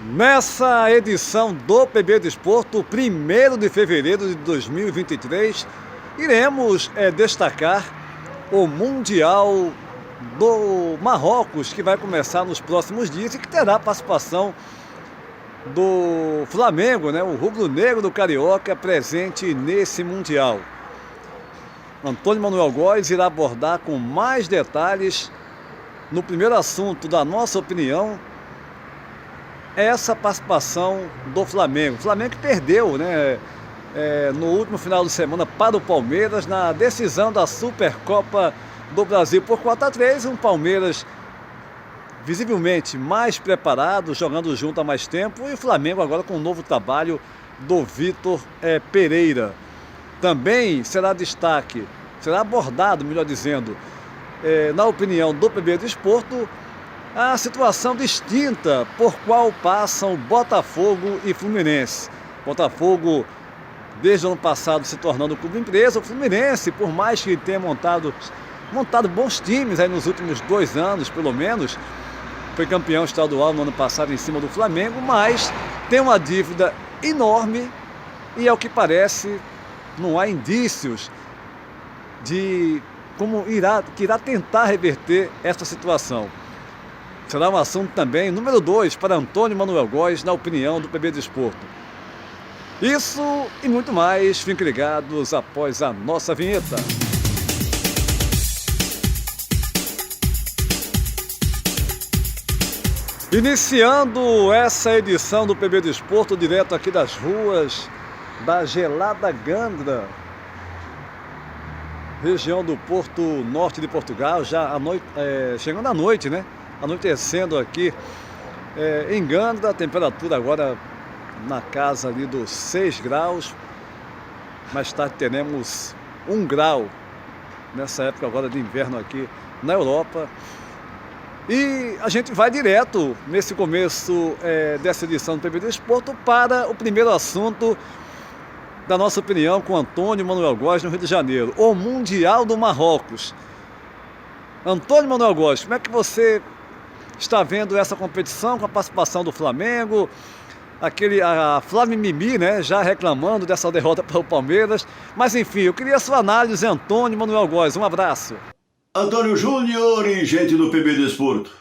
Nessa edição do PB Desporto, 1º de fevereiro de 2023, iremos destacar o Mundial do Marrocos, que vai começar nos próximos dias e que terá participação do Flamengo, o rubro-negro do Carioca, presente nesse Mundial. Antônio Manuel Góes irá abordar com mais detalhes no primeiro assunto da nossa opinião, essa participação do Flamengo. O Flamengo que perdeu, no último final de semana para o Palmeiras na decisão da Supercopa do Brasil por 4-3. Um Palmeiras visivelmente mais preparado, jogando junto há mais tempo, e o Flamengo agora com um novo trabalho do Vitor Pereira. Também será abordado, melhor dizendo, na opinião do PB Desporto, a situação distinta por qual passam Botafogo e Fluminense. Botafogo, desde o ano passado, se tornando clube empresa. O Fluminense, por mais que tenha montado bons times aí nos últimos 2 anos, pelo menos, foi campeão estadual no ano passado em cima do Flamengo, mas tem uma dívida enorme e, ao que parece, não há indícios de que irá tentar reverter essa situação. Será um assunto também, número 2, para Antônio Manuel Góes, na opinião do PB Desporto. Isso e muito mais, fiquem ligados após a nossa vinheta. Iniciando essa edição do PB Desporto, direto aqui das ruas da gelada Gandra, região do Porto Norte de Portugal, já chegando à noite, anoitecendo aqui em Gandra. A temperatura agora na casa ali dos 6 graus, mais tarde teremos 1 grau, nessa época agora de inverno aqui na Europa. E a gente vai direto, nesse começo dessa edição do PB Desporto, para o primeiro assunto da nossa opinião com Antônio Manuel Góes, no Rio de Janeiro, o Mundial do Marrocos. Antônio Manuel Góes, como é que você está vendo essa competição com a participação do Flamengo? A Flávio Mimi, já reclamando dessa derrota para o Palmeiras. Mas enfim, eu queria a sua análise, Antônio Manuel Góes. Um abraço. Antônio Júnior e gente do PB Desporto.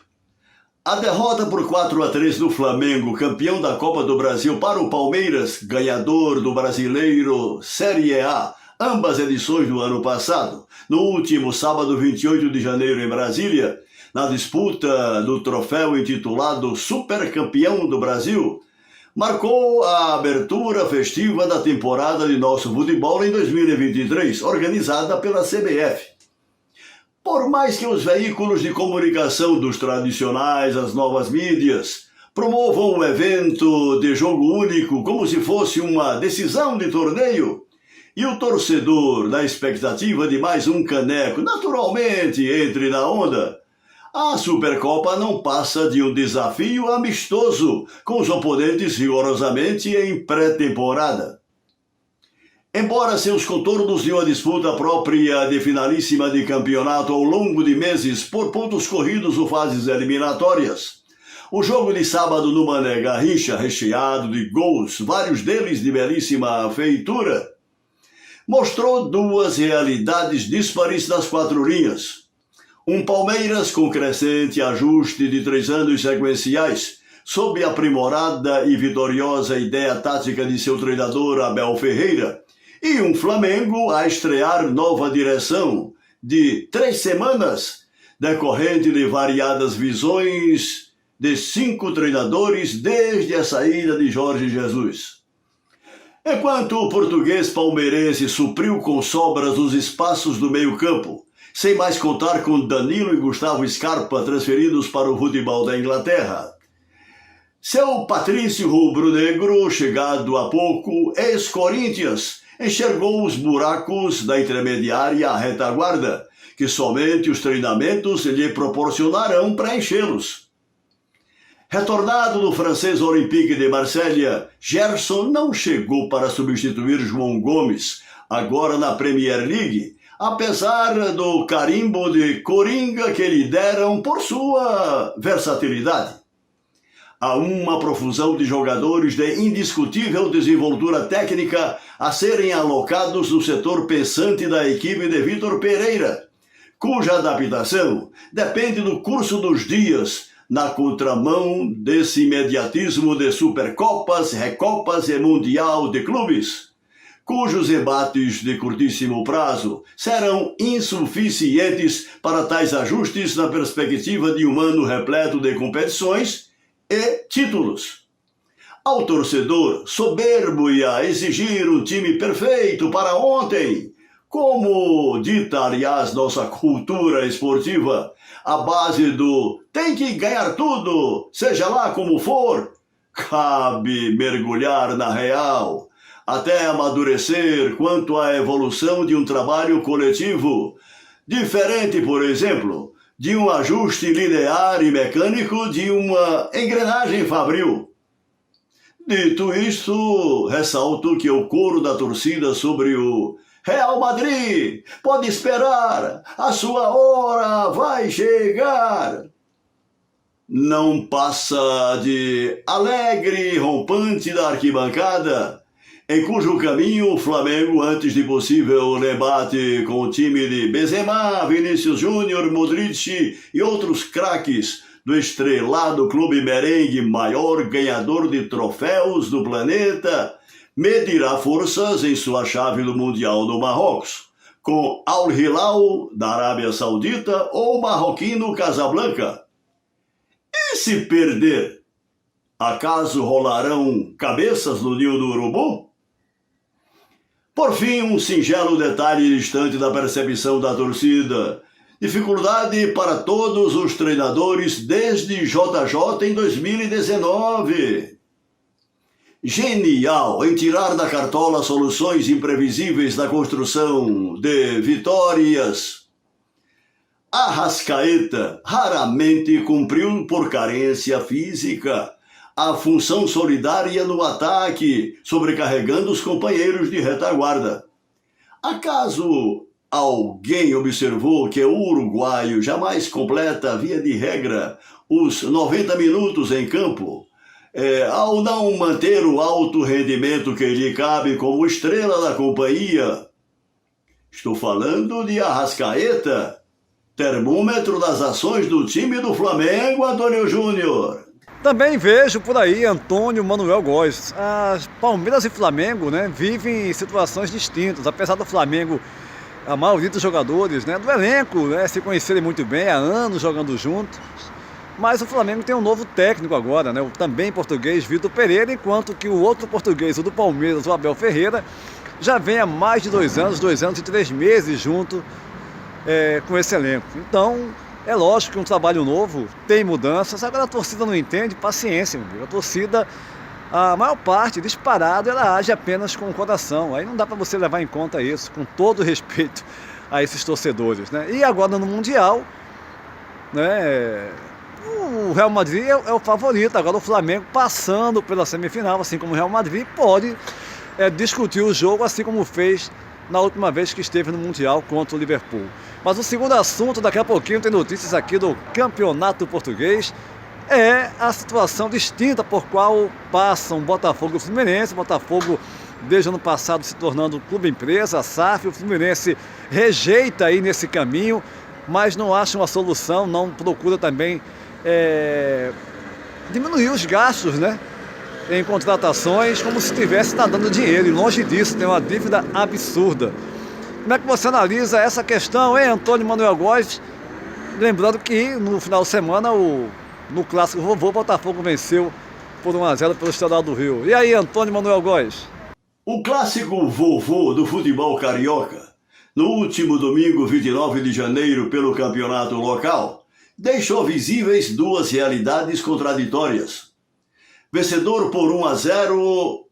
A derrota por 4-3 do Flamengo, campeão da Copa do Brasil, para o Palmeiras, ganhador do Brasileiro Série A, ambas edições do ano passado, no último sábado 28 de janeiro em Brasília, na disputa do troféu intitulado Supercampeão do Brasil, marcou a abertura festiva da temporada de nosso futebol em 2023, organizada pela CBF. Por mais que os veículos de comunicação dos tradicionais, as novas mídias, promovam o evento de jogo único como se fosse uma decisão de torneio, e o torcedor, na expectativa de mais um caneco, naturalmente entre na onda, a Supercopa não passa de um desafio amistoso com os oponentes rigorosamente em pré-temporada. Embora seus contornos de uma disputa própria de finalíssima de campeonato ao longo de meses por pontos corridos ou fases eliminatórias, o jogo de sábado no Mané Garrincha, recheado de gols, vários deles de belíssima feitura, mostrou 2 realidades díspares das 4 linhas. Um Palmeiras com crescente ajuste de 3 anos sequenciais, sob a aprimorada e vitoriosa ideia tática de seu treinador Abel Ferreira, e um Flamengo a estrear nova direção de 3 semanas, decorrente de variadas visões de 5 treinadores desde a saída de Jorge Jesus. Enquanto o português palmeirense supriu com sobras os espaços do meio-campo, sem mais contar com Danilo e Gustavo Scarpa transferidos para o futebol da Inglaterra, seu Patrício rubro-negro, chegado há pouco, ex-Corinthians, enxergou os buracos da intermediária à retaguarda, que somente os treinamentos lhe proporcionarão preenchê-los. Retornado do francês Olympique de Marselha, Gerson não chegou para substituir João Gomes, agora na Premier League, apesar do carimbo de coringa que lhe deram por sua versatilidade. Há uma profusão de jogadores de indiscutível desenvoltura técnica a serem alocados no setor pensante da equipe de Vitor Pereira, cuja adaptação depende do curso dos dias, na contramão desse imediatismo de Supercopas, Recopas e Mundial de Clubes, cujos embates de curtíssimo prazo serão insuficientes para tais ajustes na perspectiva de um ano repleto de competições e títulos. Ao torcedor soberbo e a exigir um time perfeito para ontem, como dita, aliás, nossa cultura esportiva, a base do tem que ganhar tudo, seja lá como for, cabe mergulhar na real, até amadurecer quanto à evolução de um trabalho coletivo, diferente, por exemplo, de um ajuste linear e mecânico de uma engrenagem fabril. Dito isto, ressalto que o coro da torcida sobre o Real Madrid pode esperar, a sua hora vai chegar, não passa de alegre rompante da arquibancada, em cujo caminho o Flamengo, antes de possível debate com o time de Benzema, Vinícius Júnior, Modric e outros craques do estrelado clube merengue, maior ganhador de troféus do planeta, medirá forças em sua chave do Mundial do Marrocos, com Al Hilal da Arábia Saudita ou marroquino Casablanca. E se perder, acaso rolarão cabeças no ninho do urubu? Por fim, um singelo detalhe distante da percepção da torcida. Dificuldade para todos os treinadores desde JJ em 2019. Genial em tirar da cartola soluções imprevisíveis na construção de vitórias. Arrascaeta raramente cumpriu por carência física a função solidária no ataque, sobrecarregando os companheiros de retaguarda. Acaso alguém observou que o uruguaio jamais completa, via de regra, os 90 minutos em campo, ao não manter o alto rendimento que lhe cabe como estrela da companhia? Estou falando de Arrascaeta, termômetro das ações do time do Flamengo, Antônio Júnior. Também vejo por aí Antônio Manuel Góes. As Palmeiras e Flamengo, né, vivem situações distintas. Apesar do Flamengo, a maioria dos jogadores, né, do elenco, né, se conhecerem muito bem, há anos jogando juntos. Mas o Flamengo tem um novo técnico agora, né, o também português Vitor Pereira, enquanto que o outro português, o do Palmeiras, o Abel Ferreira, já vem há mais de 2 anos e 3 meses junto com esse elenco. Então, é lógico que um trabalho novo tem mudanças. Agora a torcida não entende, paciência, meu amigo. A torcida, a maior parte, disparado, ela age apenas com o coração. Aí não dá para você levar em conta isso, com todo respeito a esses torcedores, né? E agora no Mundial, né, o Real Madrid é o favorito. Agora o Flamengo, passando pela semifinal, assim como o Real Madrid, pode discutir o jogo, assim como fez na última vez que esteve no Mundial contra o Liverpool. Mas o segundo assunto, daqui a pouquinho tem notícias aqui do Campeonato Português, é a situação distinta por qual passam Botafogo e o Fluminense. Botafogo, desde o ano passado, se tornando clube empresa, a SAF. O Fluminense rejeita aí nesse caminho, mas não acha uma solução, não procura também diminuir os gastos, né, em contratações, como se estivesse nadando dinheiro, e longe disso, tem uma dívida absurda. Como é que você analisa essa questão, hein, Antônio Manuel Góes? Lembrando que no final de semana, no clássico vovô, o Botafogo venceu por 1-0 pelo Estadual do Rio. E aí, Antônio Manuel Góes? O clássico vovô do futebol carioca, no último domingo, 29 de janeiro, pelo campeonato local, deixou visíveis duas realidades contraditórias. Vencedor por 1-0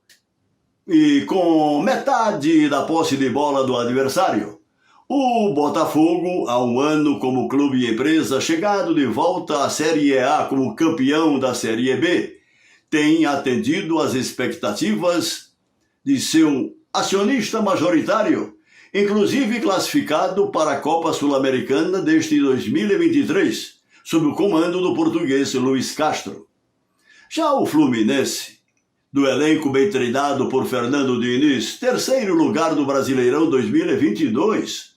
e com metade da posse de bola do adversário, o Botafogo, há um ano como clube e empresa, chegado de volta à Série A como campeão da Série B, tem atendido às expectativas de seu acionista majoritário, inclusive classificado para a Copa Sul-Americana deste 2023, sob o comando do português Luiz Castro. Já o Fluminense, do elenco bem treinado por Fernando Diniz, terceiro lugar do Brasileirão 2022,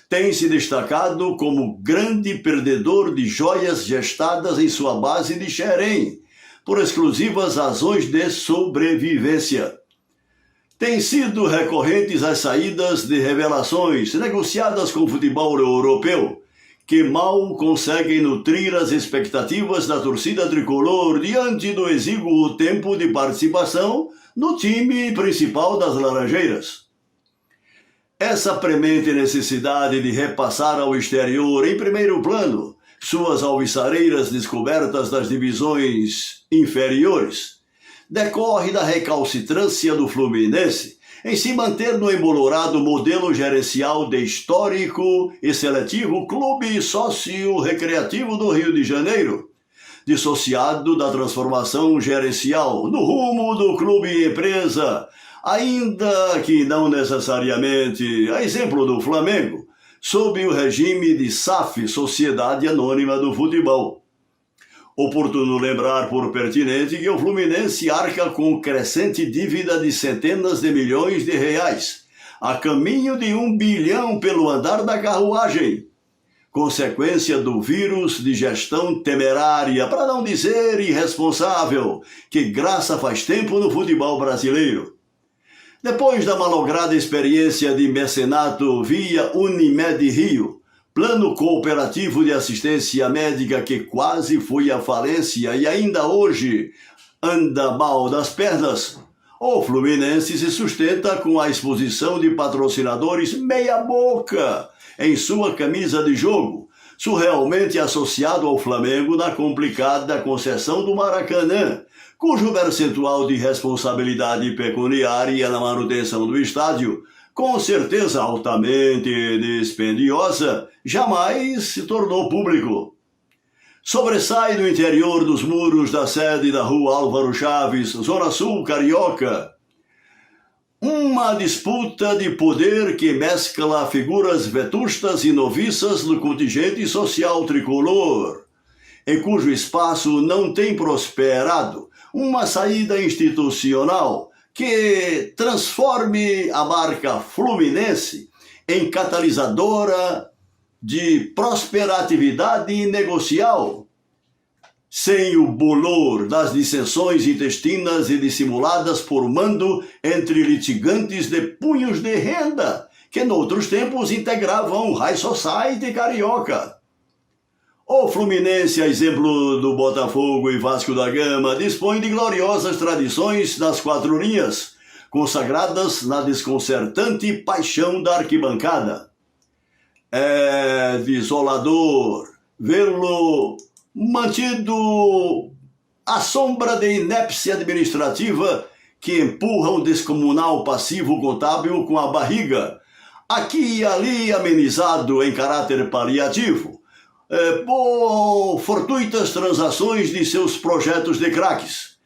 tem se destacado como grande perdedor de joias gestadas em sua base de Xerém, por exclusivas razões de sobrevivência. Têm sido recorrentes as saídas de revelações negociadas com o futebol europeu, que mal conseguem nutrir as expectativas da torcida tricolor diante do exíguo tempo de participação no time principal das Laranjeiras. Essa premente necessidade de repassar ao exterior em primeiro plano suas alvissareiras descobertas das divisões inferiores decorre da recalcitrância do Fluminense em se manter no embolorado modelo gerencial de histórico e seletivo Clube Sócio-Recreativo do Rio de Janeiro, dissociado da transformação gerencial no rumo do clube empresa, ainda que não necessariamente, a exemplo do Flamengo, sob o regime de SAF, Sociedade Anônima do Futebol. Oportuno lembrar por pertinente que o Fluminense arca com crescente dívida de centenas de milhões de reais, a caminho de 1 bilhão pelo andar da carruagem, consequência do vírus de gestão temerária, para não dizer irresponsável, que graça faz tempo no futebol brasileiro. Depois da malograda experiência de mecenato via Unimed Rio, plano cooperativo de assistência médica que quase foi à falência e ainda hoje anda mal das pernas, o Fluminense se sustenta com a exposição de patrocinadores meia-boca em sua camisa de jogo, surrealmente associado ao Flamengo na complicada concessão do Maracanã, cujo percentual de responsabilidade pecuniária na manutenção do estádio, com certeza altamente dispendiosa, jamais se tornou público. Sobressai do interior dos muros da sede da Rua Álvaro Chaves, Zona Sul Carioca, uma disputa de poder que mescla figuras vetustas e noviças do contingente social tricolor, em cujo espaço não tem prosperado uma saída institucional que transforme a marca Fluminense em catalisadora de prosperatividade negocial, sem o bolor das dissensões intestinas e dissimuladas por mando entre litigantes de punhos de renda, que noutros tempos integravam o High Society carioca. O Fluminense, a exemplo do Botafogo e Vasco da Gama, dispõe de gloriosas tradições nas quatro linhas, consagradas na desconcertante paixão da arquibancada. É desolador vê-lo mantido à sombra de inépcia administrativa que empurra um descomunal passivo contábil com a barriga, aqui e ali amenizado em caráter paliativo, por fortuitas transações de seus projetos de craques,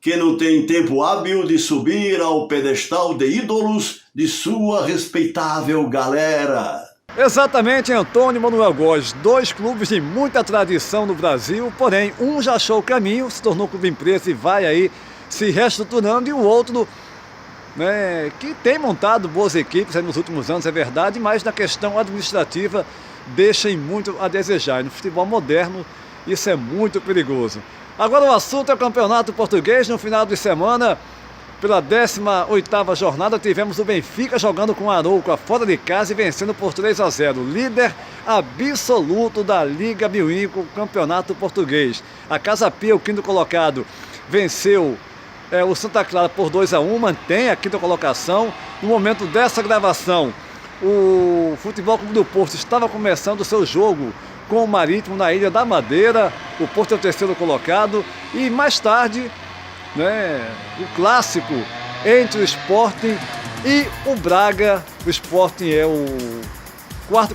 que não tem tempo hábil de subir ao pedestal de ídolos de sua respeitável galera. Exatamente, Antônio Manuel Góes, dois clubes de muita tradição no Brasil, porém um já achou o caminho, se tornou clube empresa e vai aí se reestruturando, e o outro, né, que tem montado boas equipes aí nos últimos anos, é verdade, mas na questão administrativa deixem muito a desejar. E no futebol moderno isso é muito perigoso. Agora o assunto é o Campeonato Português. No final de semana, pela 18ª jornada, tivemos o Benfica jogando com o Arouca fora de casa e vencendo por 3-0. Líder absoluto da Liga Bioinco, Campeonato Português. A Casa Pia, o quinto colocado, venceu o Santa Clara por 2-1, mantém a quinta colocação. No momento dessa gravação, o Futebol Clube do Porto estava começando o seu jogo com o Marítimo na Ilha da Madeira. O Porto é o terceiro colocado. E mais tarde, né, o clássico entre o Sporting e o Braga. O Sporting é o quarto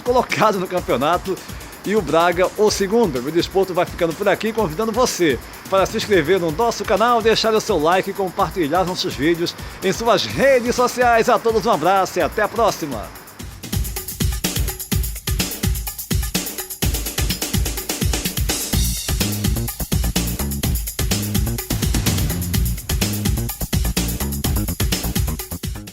colocado no campeonato e o Braga o segundo. O Desporto vai ficando por aqui, convidando você para se inscrever no nosso canal, deixar o seu like e compartilhar nossos vídeos em suas redes sociais. A todos um abraço e até a próxima!